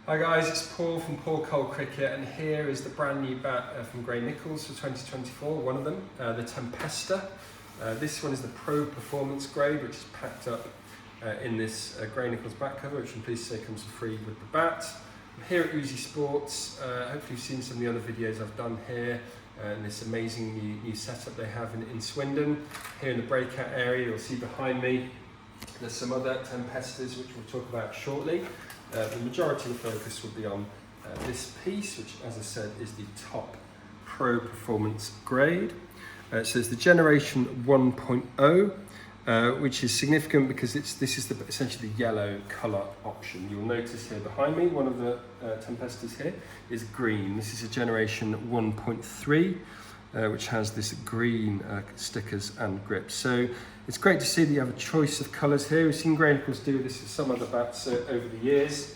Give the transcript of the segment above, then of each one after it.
Hi guys, it's Paul from Paul Cole Cricket, and here is the brand new bat from Gray-Nicolls for 2024, one of them, the Tempesta. This one is the Pro Performance grade, which is packed up in this Gray-Nicolls bat cover, which I'm pleased to say comes for free with the bat. I'm here at Uzi Sports. Hopefully you've seen some of the other videos I've done here, and this amazing new setup they have in Swindon. Here in the breakout area, you'll see behind me, there's some other Tempestas which we'll talk about shortly. The majority of the focus will be on this piece, which, as I said, is the top Pro Performance grade. So it's the Generation 1.0, which is significant because this is essentially the yellow colour option. You'll notice here behind me, one of the Tempestas here is green. This is a Generation 1.3, which has this green stickers and grips. So it's great to see that you have a choice of colours here. We've seen Gray-Nicolls do this with some other bats over the years.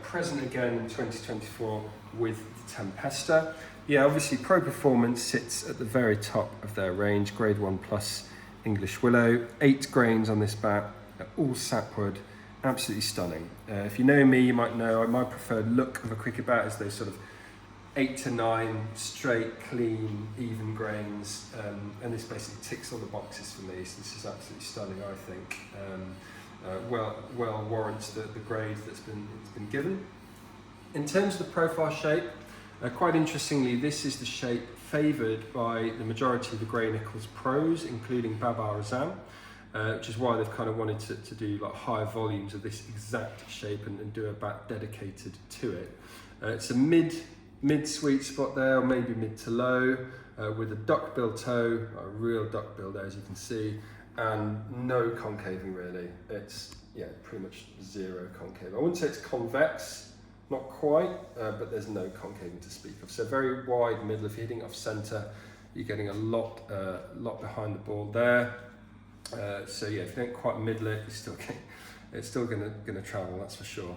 Present again in 2024 with the Tempesta. Yeah, obviously Pro Performance sits at the very top of their range, Grade 1 Plus English Willow. 8 grains on this bat, all sapwood, absolutely stunning. If you know me, you might know my preferred look of a cricket bat is those sort of 8 to 9 straight, clean, even grains, and this basically ticks all the boxes for me. So this is absolutely stunning, I think. Well warrants the grade that's been given. In terms of the profile shape, quite interestingly, this is the shape favoured by the majority of the Gray-Nicolls pros, including Babar Azam, which is why they've kind of wanted to do like higher volumes of this exact shape and do a bat dedicated to it. It's a mid sweet spot there, or maybe mid to low, with a duckbill toe, a real duckbill there as you can see, and no concaving really. It's pretty much zero concave. I wouldn't say it's convex, not quite, but there's no concaving to speak of. So very wide middle. If you're hitting off centre, you're getting a lot behind the ball there. So yeah, if you don't quite middle it, it's still going to travel, that's for sure.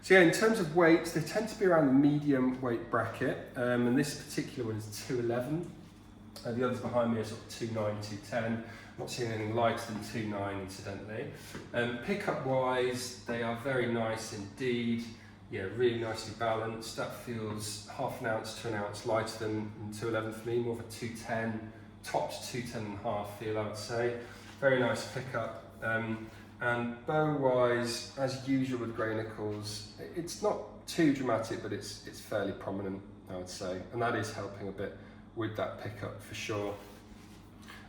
So yeah, in terms of weights, they tend to be around the medium weight bracket, and this particular one is 211. The others behind me are sort of 2.9, 2.10. I'm not seeing anything lighter than 2.9, incidentally. Pickup wise, they are very nice indeed. Yeah, really nicely balanced. That feels half an ounce to an ounce lighter than 211 for me, more of a 210, tops 210.5 feel, I would say. Very nice pickup. And bow wise, as usual with Gray-Nicolls, it's not too dramatic, but it's fairly prominent, I would say, and that is helping a bit with that pickup for sure.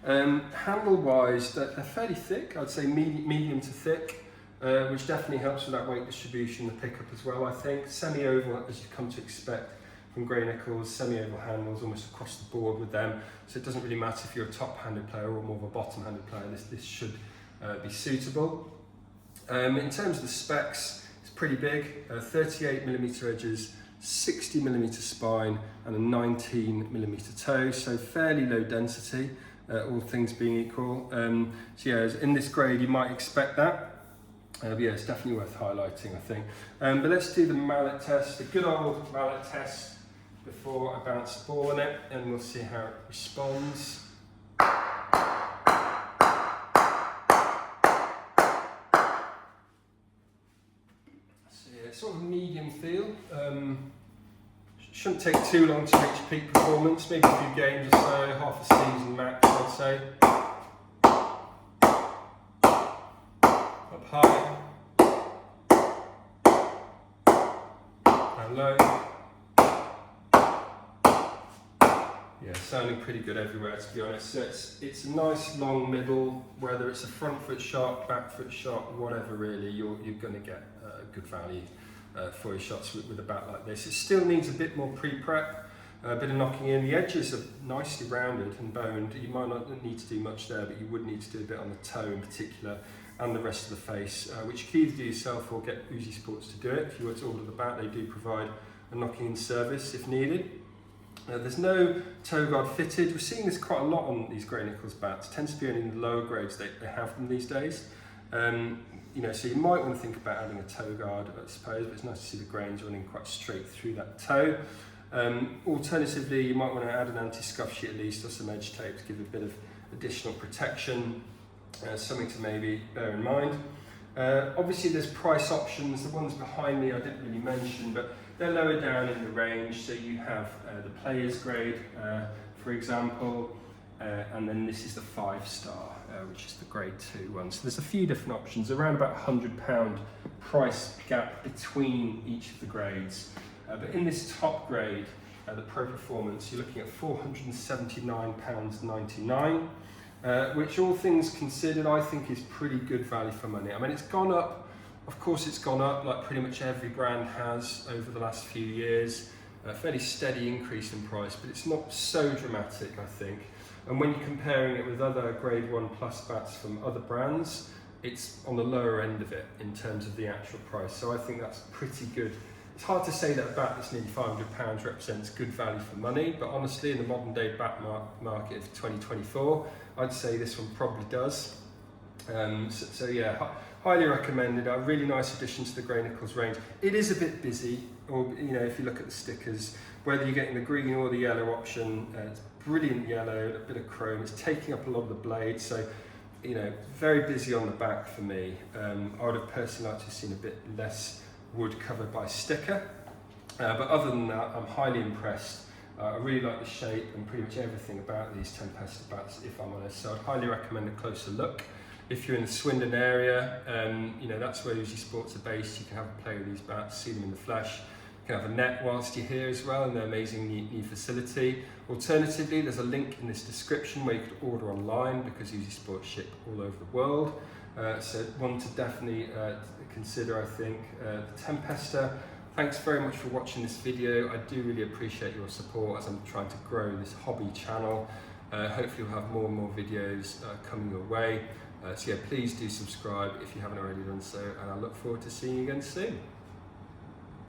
Handle wise, they're fairly thick, I'd say medium to thick, which definitely helps with that weight distribution, the pickup as well, I think. Semi-oval, as you've come to expect from Gray-Nicolls, semi-oval handles almost across the board with them, so it doesn't really matter if you're a top-handed player or more of a bottom-handed player, this should be suitable. In terms of the specs, it's pretty big, 38mm edges, 60mm spine and a 19mm toe, so fairly low density, all things being equal. So yeah, in this grade you might expect that, but yeah, it's definitely worth highlighting, I think. But let's do the mallet test, the good old mallet test before I bounce the ball on it, and we'll see how it responds. Sort of medium feel. Shouldn't take too long to reach peak performance, maybe a few games or so, half a season max, I'd say. Up high, down low. Yeah, sounding pretty good everywhere, to be honest. So it's a nice long middle, whether it's a front foot shot, back foot shot, whatever really, you're going to get good value for your shots with a bat like this. It still needs a bit more pre-prep, a bit of knocking in. The edges are nicely rounded and boned. You might not need to do much there, but you would need to do a bit on the toe in particular and the rest of the face, which you can either do yourself or get Uzi Sports to do it. If you were to order the bat, they do provide a knocking in service if needed. There's no toe guard fitted. We're seeing this quite a lot on these Gray-Nicolls bats. It tends to be only in the lower grades they have them these days. So you might want to think about adding a toe guard, I suppose, but it's nice to see the grains running quite straight through that toe. Alternatively, you might want to add an anti-scuff sheet at least, or some edge tape to give a bit of additional protection, something to maybe bear in mind. Obviously there's price options. The ones behind me I didn't really mention, but they're lower down in the range. So you have the player's grade, for example, and then this is the 5-star, which is the grade 2 one. So there's a few different options, around about £100 price gap between each of the grades. But in this top grade, the Pro Performance, you're looking at £479.99, which all things considered, I think is pretty good value for money. I mean, it's gone up, of course it's gone up like pretty much every brand has over the last few years. A fairly steady increase in price, but it's not so dramatic, I think. And when you're comparing it with other grade 1 plus bats from other brands, it's on the lower end of it in terms of the actual price. So I think that's pretty good. It's hard to say that a bat that's nearly £500 represents good value for money, but honestly, in the modern day bat market of 2024, I'd say this one probably does. So yeah, highly recommended. A really nice addition to the Gray-Nicolls range. It is a bit busy, or if you look at the stickers, whether you're getting the green or the yellow option, it's brilliant yellow, a bit of chrome. It's taking up a lot of the blade, so very busy on the back for me. I would have personally liked to have seen a bit less wood covered by sticker, but other than that, I'm highly impressed. I really like the shape and pretty much everything about these Tempesta bats, if I'm honest. So I'd highly recommend a closer look. If you're in the Swindon area, that's where Uzi Sports are based. You can have a play with these bats, see them in the flesh. You can have a net whilst you're here as well in their amazing new facility. Alternatively, there's a link in this description where you could order online, because Uzi Sports ship all over the world. So one to definitely consider, I think. The Tempesta. Thanks very much for watching this video. I do really appreciate your support as I'm trying to grow this hobby channel. Hopefully we'll have more and more videos coming your way. So yeah, please do subscribe if you haven't already done so, and I look forward to seeing you again soon.